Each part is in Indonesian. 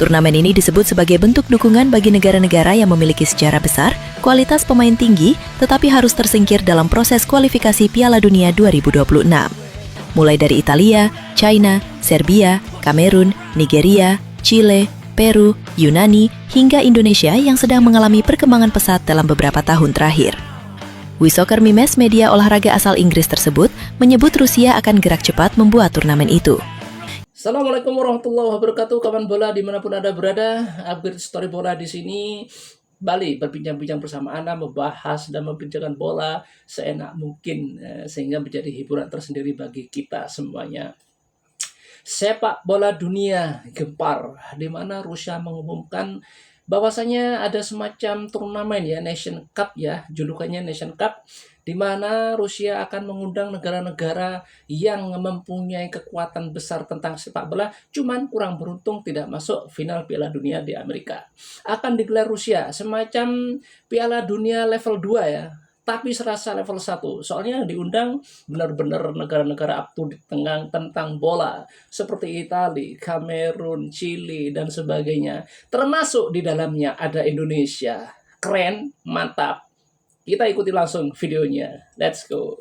Turnamen ini disebut sebagai bentuk dukungan bagi negara-negara yang memiliki sejarah besar, kualitas pemain tinggi, tetapi harus tersingkir dalam proses kualifikasi Piala Dunia 2026. Mulai dari Italia, China, Serbia, Kamerun, Nigeria, Chile, Peru, Yunani, hingga Indonesia yang sedang mengalami perkembangan pesat dalam beberapa tahun terakhir. Wisoccer Mimes, media olahraga asal Inggris tersebut, menyebut Rusia akan gerak cepat membuat turnamen itu. Assalamualaikum warahmatullahi wabarakatuh, kawan bola dimanapun Anda berada. Upgrade Story Bola di sini Bali berbincang-bincang bersama Anda, membahas dan membincangkan bola seenak mungkin sehingga menjadi hiburan tersendiri bagi kita semuanya. Sepak bola dunia gempar di mana Rusia mengumumkan bahwasanya ada semacam turnamen ya, Nation Cup ya, julukannya Nation Cup, di mana Rusia akan mengundang negara-negara yang mempunyai kekuatan besar tentang sepak bola, cuman kurang beruntung tidak masuk final Piala Dunia di Amerika. Akan digelar Rusia, semacam Piala Dunia level 2 ya, tapi serasa level 1. Soalnya yang diundang benar-benar negara-negara up to date tentang bola, seperti Italia, Kamerun, Chili, dan sebagainya. Termasuk di dalamnya ada Indonesia. Keren, mantap. Kita ikuti langsung videonya. Let's go.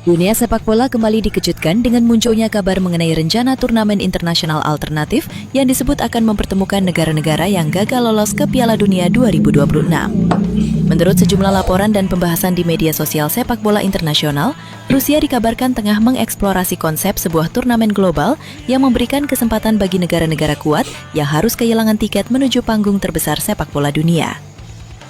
Dunia sepak bola kembali dikejutkan dengan munculnya kabar mengenai rencana turnamen internasional alternatif yang disebut akan mempertemukan negara-negara yang gagal lolos ke Piala Dunia 2026. Menurut sejumlah laporan dan pembahasan di media sosial sepak bola internasional, Rusia dikabarkan tengah mengeksplorasi konsep sebuah turnamen global yang memberikan kesempatan bagi negara-negara kuat yang harus kehilangan tiket menuju panggung terbesar sepak bola dunia.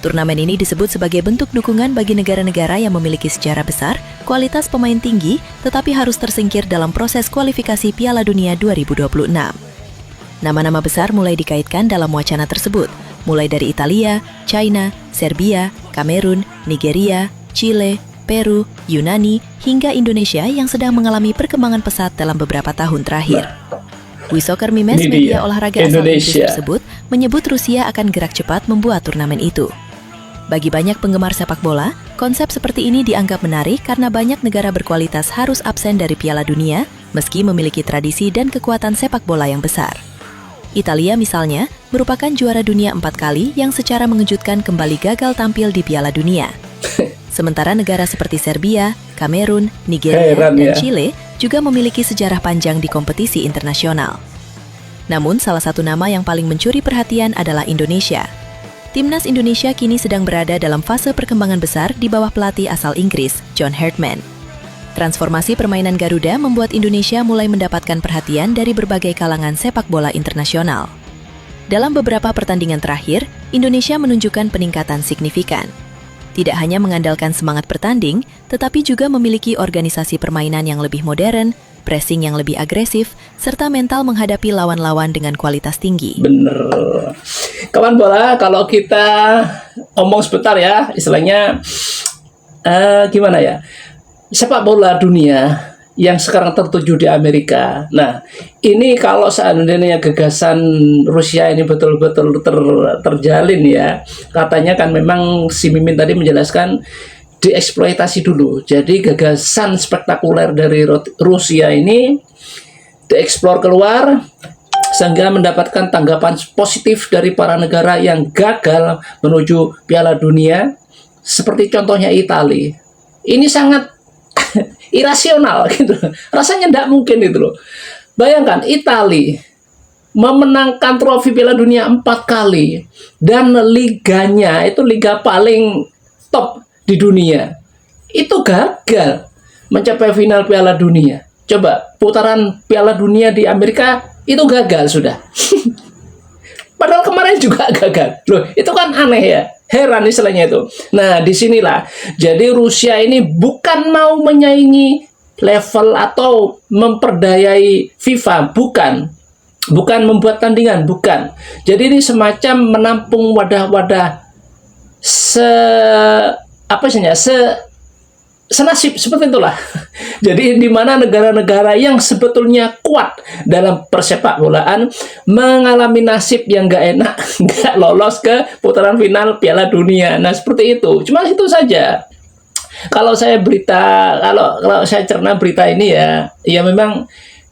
Turnamen ini disebut sebagai bentuk dukungan bagi negara-negara yang memiliki sejarah besar, kualitas pemain tinggi, tetapi harus tersingkir dalam proses kualifikasi Piala Dunia 2026. Nama-nama besar mulai dikaitkan dalam wacana tersebut, mulai dari Italia, China, Serbia, Kamerun, Nigeria, Chile, Peru, Yunani, hingga Indonesia yang sedang mengalami perkembangan pesat dalam beberapa tahun terakhir. Wisoccer Mimes, media olahraga asal Inggris tersebut, menyebut Rusia akan gerak cepat membuat turnamen itu. Bagi banyak penggemar sepak bola, konsep seperti ini dianggap menarik karena banyak negara berkualitas harus absen dari Piala Dunia, meski memiliki tradisi dan kekuatan sepak bola yang besar. Italia misalnya, merupakan juara dunia 4 kali yang secara mengejutkan kembali gagal tampil di Piala Dunia. Sementara negara seperti Serbia, Kamerun, Nigeria, dan Chile juga memiliki sejarah panjang di kompetisi internasional. Namun, salah satu nama yang paling mencuri perhatian adalah Indonesia. Timnas Indonesia kini sedang berada dalam fase perkembangan besar di bawah pelatih asal Inggris, John Herdman. Transformasi permainan Garuda membuat Indonesia mulai mendapatkan perhatian dari berbagai kalangan sepak bola internasional. Dalam beberapa pertandingan terakhir, Indonesia menunjukkan peningkatan signifikan. Tidak hanya mengandalkan semangat bertanding, tetapi juga memiliki organisasi permainan yang lebih modern, pressing yang lebih agresif, serta mental menghadapi lawan-lawan dengan kualitas tinggi. Bener. Kawan bola, kalau kita omong sebentar ya, istilahnya gimana ya? Sepak bola dunia yang sekarang tertuju di Amerika. Nah, ini kalau seandainya gagasan Rusia ini betul-betul terjalin ya, katanya kan memang si Mimin tadi menjelaskan dieksploitasi dulu. Jadi gagasan spektakuler dari Rusia ini dieksplor keluar sehingga mendapatkan tanggapan positif dari para negara yang gagal menuju Piala Dunia, seperti contohnya Italia. Ini sangat irasional gitu. Rasanya tidak mungkin itu loh. Bayangkan Italia memenangkan trofi Piala Dunia 4 kali dan liganya itu liga paling top di dunia. Itu gagal mencapai final Piala Dunia. Coba putaran Piala Dunia di Amerika itu gagal sudah. Padahal kemarin juga gagal. Loh, itu kan aneh ya. Heran istilahnya itu. Nah, disinilah. Jadi Rusia ini bukan mau menyaingi level atau memperdayai FIFA. Bukan. Bukan membuat tandingan. Bukan. Jadi ini semacam menampung wadah-wadah senasib seperti itulah. Jadi di mana negara-negara yang sebetulnya kuat dalam persepak bolaan mengalami nasib yang nggak enak, nggak lolos ke putaran final Piala Dunia. Nah seperti itu. Cuma itu saja. Kalau saya cerna berita ini ya memang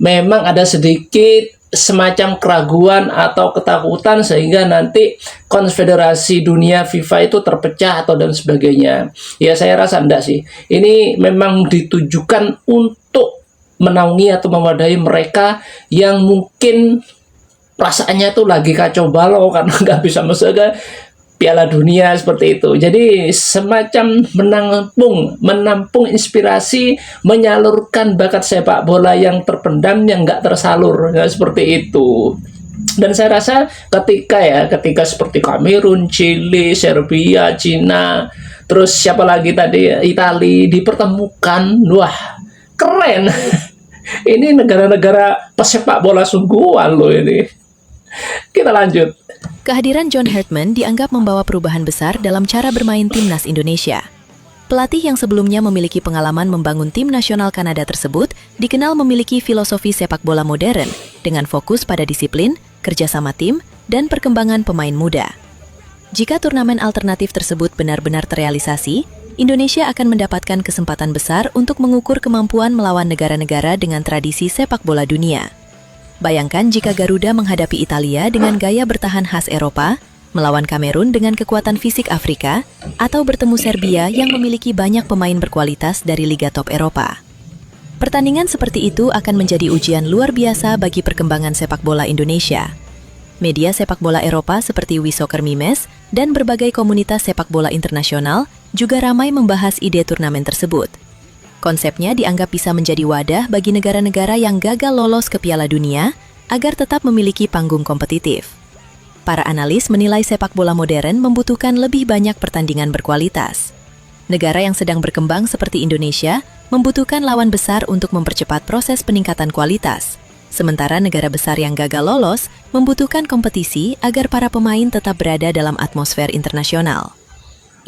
memang ada sedikit semacam keraguan atau ketakutan sehingga nanti konfederasi dunia FIFA itu terpecah atau dan sebagainya. Ya saya rasa enggak sih. Ini memang ditujukan untuk menaungi atau mewadahi mereka yang mungkin perasaannya tuh lagi kacau balau karena nggak bisa masuk ke Piala Dunia seperti itu. Jadi semacam menampung inspirasi, menyalurkan bakat sepak bola yang terpendam, yang nggak tersalur, ya, seperti itu. Dan saya rasa ketika seperti Kamerun, Chili, Serbia, Cina, terus siapa lagi tadi, Italia dipertemukan, wah keren. Ini negara-negara pesepak bola sungguhan loh ini. Kita lanjut. Kehadiran John Hartman dianggap membawa perubahan besar dalam cara bermain timnas Indonesia. Pelatih yang sebelumnya memiliki pengalaman membangun tim nasional Kanada tersebut dikenal memiliki filosofi sepak bola modern dengan fokus pada disiplin, kerjasama tim, dan perkembangan pemain muda. Jika turnamen alternatif tersebut benar-benar terrealisasi, Indonesia akan mendapatkan kesempatan besar untuk mengukur kemampuan melawan negara-negara dengan tradisi sepak bola dunia. Bayangkan jika Garuda menghadapi Italia dengan gaya bertahan khas Eropa, melawan Kamerun dengan kekuatan fisik Afrika, atau bertemu Serbia yang memiliki banyak pemain berkualitas dari Liga Top Eropa. Pertandingan seperti itu akan menjadi ujian luar biasa bagi perkembangan sepak bola Indonesia. Media sepak bola Eropa seperti WeSoccerMemes dan berbagai komunitas sepak bola internasional juga ramai membahas ide turnamen tersebut. Konsepnya dianggap bisa menjadi wadah bagi negara-negara yang gagal lolos ke Piala Dunia agar tetap memiliki panggung kompetitif. Para analis menilai sepak bola modern membutuhkan lebih banyak pertandingan berkualitas. Negara yang sedang berkembang seperti Indonesia membutuhkan lawan besar untuk mempercepat proses peningkatan kualitas. Sementara negara besar yang gagal lolos membutuhkan kompetisi agar para pemain tetap berada dalam atmosfer internasional.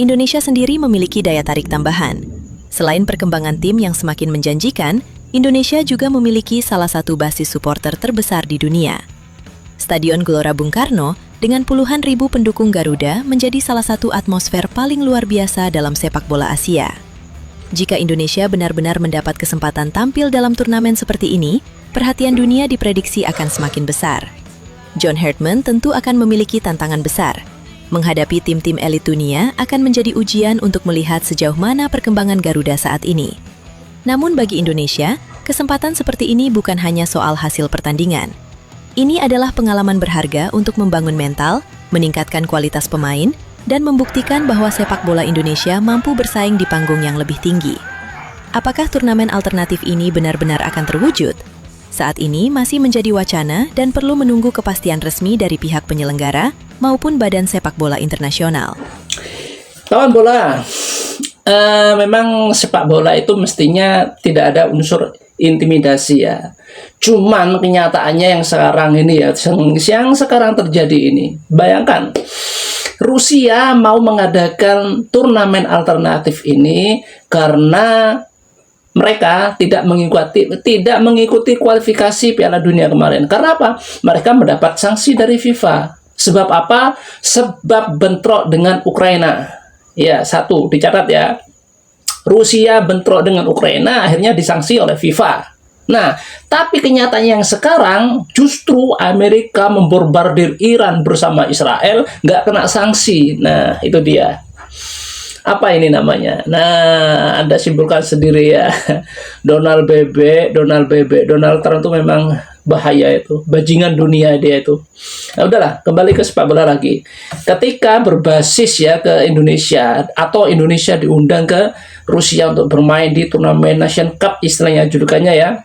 Indonesia sendiri memiliki daya tarik tambahan. Selain perkembangan tim yang semakin menjanjikan, Indonesia juga memiliki salah satu basis supporter terbesar di dunia. Stadion Gelora Bung Karno dengan puluhan ribu pendukung Garuda menjadi salah satu atmosfer paling luar biasa dalam sepak bola Asia. Jika Indonesia benar-benar mendapat kesempatan tampil dalam turnamen seperti ini, perhatian dunia diprediksi akan semakin besar. John Hartman tentu akan memiliki tantangan besar. Menghadapi tim-tim elit dunia akan menjadi ujian untuk melihat sejauh mana perkembangan Garuda saat ini. Namun bagi Indonesia, kesempatan seperti ini bukan hanya soal hasil pertandingan. Ini adalah pengalaman berharga untuk membangun mental, meningkatkan kualitas pemain, dan membuktikan bahwa sepak bola Indonesia mampu bersaing di panggung yang lebih tinggi. Apakah turnamen alternatif ini benar-benar akan terwujud? Saat ini masih menjadi wacana dan perlu menunggu kepastian resmi dari pihak penyelenggara maupun Badan Sepak Bola Internasional. Kawan bola, memang sepak bola itu mestinya tidak ada unsur intimidasi ya. Cuman kenyataannya yang sekarang ini ya, yang sekarang terjadi ini. Bayangkan, Rusia mau mengadakan turnamen alternatif ini karena mereka tidak mengikuti kualifikasi Piala Dunia kemarin. Karena apa? Mereka mendapat sanksi dari FIFA. Sebab apa? Sebab bentrok dengan Ukraina. Ya, satu dicatat ya. Rusia bentrok dengan Ukraina, akhirnya disanksi oleh FIFA. Nah, tapi kenyataannya yang sekarang justru Amerika membombardir Iran bersama Israel, nggak kena sanksi. Nah, itu dia. Apa ini namanya? Nah, Anda simpulkan sendiri ya. Donald Trump itu memang bahaya itu. Bajingan dunia dia itu. Nah, udahlah, kembali ke sepak bola lagi. Ketika berbasis ya ke Indonesia, atau Indonesia diundang ke Rusia untuk bermain di turnamen Nation Cup, istilahnya julukannya ya.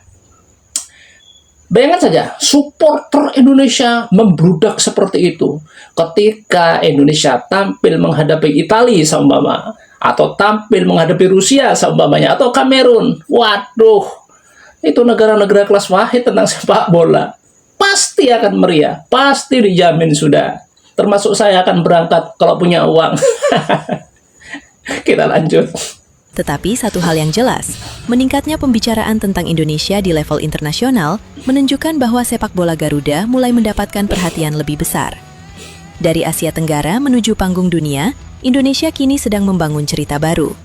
Bayangkan saja, supporter Indonesia membludak seperti itu. Ketika Indonesia tampil menghadapi Italia seumpama, atau tampil menghadapi Rusia seumpamanya, atau Kamerun. Waduh, itu negara-negara kelas wahid tentang sepak bola. Pasti akan meriah, pasti dijamin sudah. Termasuk saya akan berangkat kalau punya uang. Kita lanjut. Tetapi satu hal yang jelas, meningkatnya pembicaraan tentang Indonesia di level internasional menunjukkan bahwa sepak bola Garuda mulai mendapatkan perhatian lebih besar. Dari Asia Tenggara menuju panggung dunia, Indonesia kini sedang membangun cerita baru.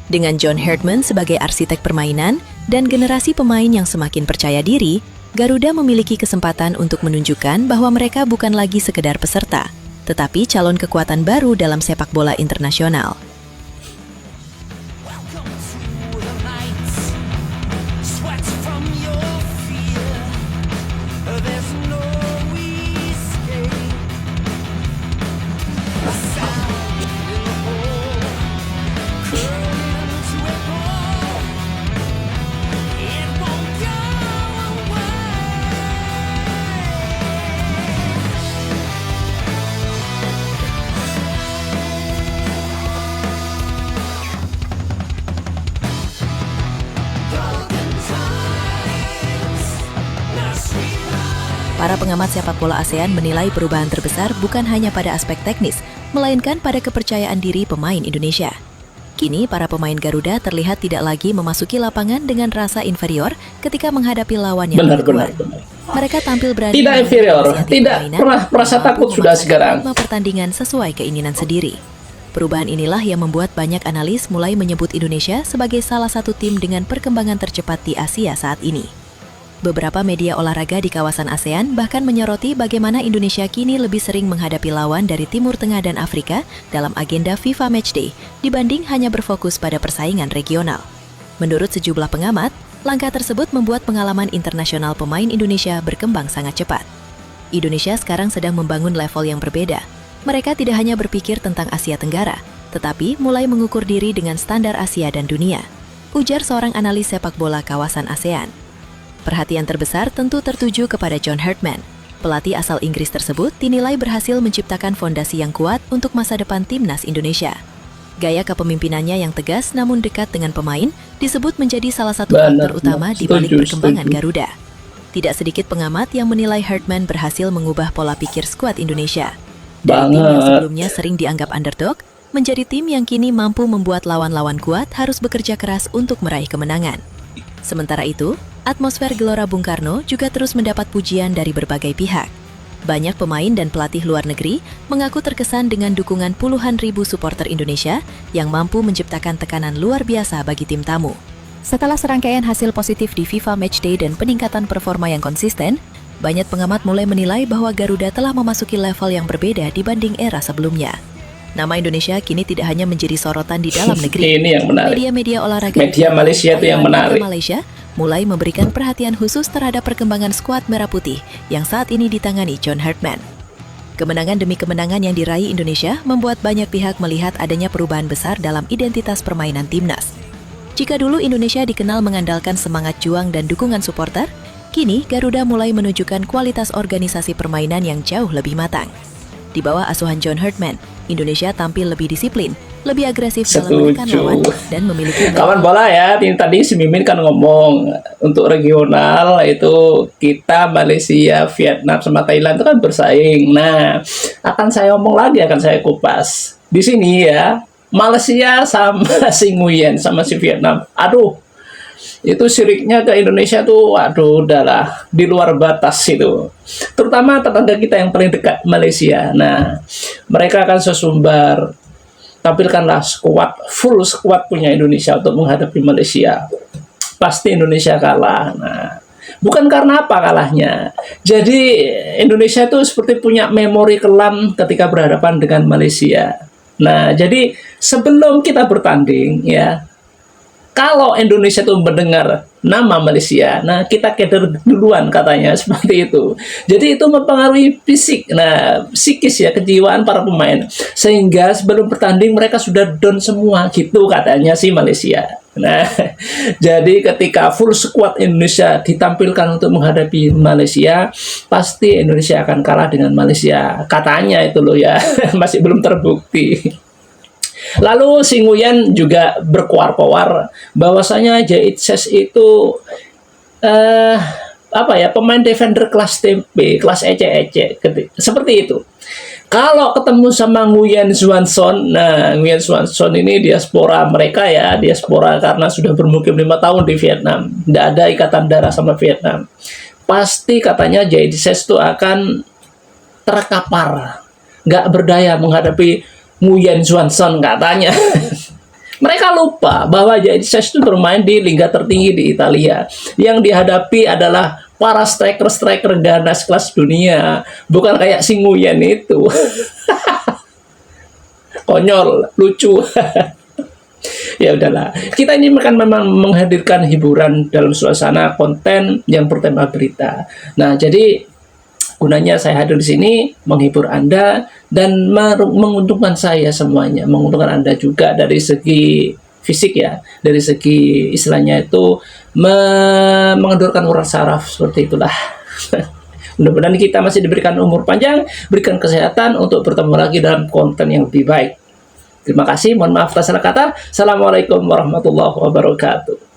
Dengan John Hartman sebagai arsitek permainan dan generasi pemain yang semakin percaya diri, Garuda memiliki kesempatan untuk menunjukkan bahwa mereka bukan lagi sekedar peserta, tetapi calon kekuatan baru dalam sepak bola internasional. Para pengamat sepak bola ASEAN menilai perubahan terbesar bukan hanya pada aspek teknis, melainkan pada kepercayaan diri pemain Indonesia. Kini, para pemain Garuda terlihat tidak lagi memasuki lapangan dengan rasa inferior ketika menghadapi lawan yang lebih kuat. Mereka tampil berani, tidak inferior, tidak pernah merasa takut sudah sekarang. Pertandingan sesuai keinginan sendiri. Perubahan inilah yang membuat banyak analis mulai menyebut Indonesia sebagai salah satu tim dengan perkembangan tercepat di Asia saat ini. Beberapa media olahraga di kawasan ASEAN bahkan menyoroti bagaimana Indonesia kini lebih sering menghadapi lawan dari Timur Tengah dan Afrika dalam agenda FIFA Matchday dibanding hanya berfokus pada persaingan regional. Menurut sejumlah pengamat, langkah tersebut membuat pengalaman internasional pemain Indonesia berkembang sangat cepat. Indonesia sekarang sedang membangun level yang berbeda. Mereka tidak hanya berpikir tentang Asia Tenggara, tetapi mulai mengukur diri dengan standar Asia dan dunia, ujar seorang analis sepak bola kawasan ASEAN. Perhatian terbesar tentu tertuju kepada John Herdman. Pelatih asal Inggris tersebut dinilai berhasil menciptakan fondasi yang kuat untuk masa depan timnas Indonesia. Gaya kepemimpinannya yang tegas namun dekat dengan pemain disebut menjadi salah satu faktor utama di balik perkembangan Garuda. Tidak sedikit pengamat yang menilai Herdman berhasil mengubah pola pikir skuad Indonesia. Dari tim yang sebelumnya sering dianggap underdog, menjadi tim yang kini mampu membuat lawan-lawan kuat harus bekerja keras untuk meraih kemenangan. Sementara itu, atmosfer Gelora Bung Karno juga terus mendapat pujian dari berbagai pihak. Banyak pemain dan pelatih luar negeri mengaku terkesan dengan dukungan puluhan ribu supporter Indonesia yang mampu menciptakan tekanan luar biasa bagi tim tamu. Setelah serangkaian hasil positif di FIFA Matchday dan peningkatan performa yang konsisten, banyak pengamat mulai menilai bahwa Garuda telah memasuki level yang berbeda dibanding era sebelumnya. Nama Indonesia kini tidak hanya menjadi sorotan di dalam negeri. Ini yang menarik. Media-media olahraga Media Malaysia itu yang menarik. Malaysia mulai memberikan perhatian khusus terhadap perkembangan skuad Merah Putih yang saat ini ditangani John Herdman. Kemenangan demi kemenangan yang diraih Indonesia membuat banyak pihak melihat adanya perubahan besar dalam identitas permainan timnas. Jika dulu Indonesia dikenal mengandalkan semangat juang dan dukungan supporter, kini Garuda mulai menunjukkan kualitas organisasi permainan yang jauh lebih matang. Di bawah asuhan John Herdman, Indonesia tampil lebih disiplin, lebih agresif dalam menekan lawan, dan memiliki... Kawan bola ya, tadi si Mimin kan ngomong, untuk regional itu kita, Malaysia, Vietnam, sama Thailand itu kan bersaing. Nah, akan saya omong lagi, akan saya kupas. Di sini ya, Malaysia sama si Nguyen, sama si Vietnam. Aduh, itu siriknya ke Indonesia tuh, waduh, udahlah, di luar batas itu. Terutama tetangga kita yang paling dekat, Malaysia. Nah, mereka akan sesumbar, tampilkanlah full squad punya Indonesia untuk menghadapi Malaysia. Pasti Indonesia kalah. Nah, bukan karena apa kalahnya. Jadi, Indonesia itu seperti punya memori kelam ketika berhadapan dengan Malaysia. Nah, jadi sebelum kita bertanding, ya, kalau Indonesia itu mendengar nama Malaysia, nah kita keder duluan katanya, seperti itu. Jadi itu mempengaruhi fisik, nah psikis ya, kejiwaan para pemain. Sehingga sebelum bertanding mereka sudah down semua, gitu katanya si Malaysia. Nah, jadi ketika full squad Indonesia ditampilkan untuk menghadapi Malaysia, pasti Indonesia akan kalah dengan Malaysia. Katanya itu loh ya, masih belum terbukti. Lalu si Nguyen juga berkoar-koar bahwasanya Jaitses itu pemain defender kelas tempe, kelas ece-ece, seperti itu. Kalau ketemu sama Nguyen Xuan-son, nah Nguyen Xuan-son ini diaspora mereka ya, diaspora karena sudah bermukim 5 tahun di Vietnam, tidak ada ikatan darah sama Vietnam. Pasti katanya Jaitses itu akan terkapar, nggak berdaya menghadapi Nguyen Xuan-son katanya. Mereka lupa bahwa Jaitses itu bermain di liga tertinggi di Italia. Yang dihadapi adalah para striker ganas kelas dunia, bukan kayak si Nguyen itu. Konyol, lucu. Ya udahlah, kita ini memang menghadirkan hiburan dalam suasana konten yang bertema berita. Nah, jadi gunanya saya hadir di sini menghibur Anda dan menguntungkan saya semuanya, menguntungkan Anda juga dari segi fisik ya, dari segi istilahnya itu mengendorkan urat saraf, seperti itulah. Mudah-mudahan kita masih diberikan umur panjang, berikan kesehatan untuk bertemu lagi dalam konten yang lebih baik. Terima kasih, mohon maaf atas salah kata. Assalamualaikum warahmatullahi wabarakatuh.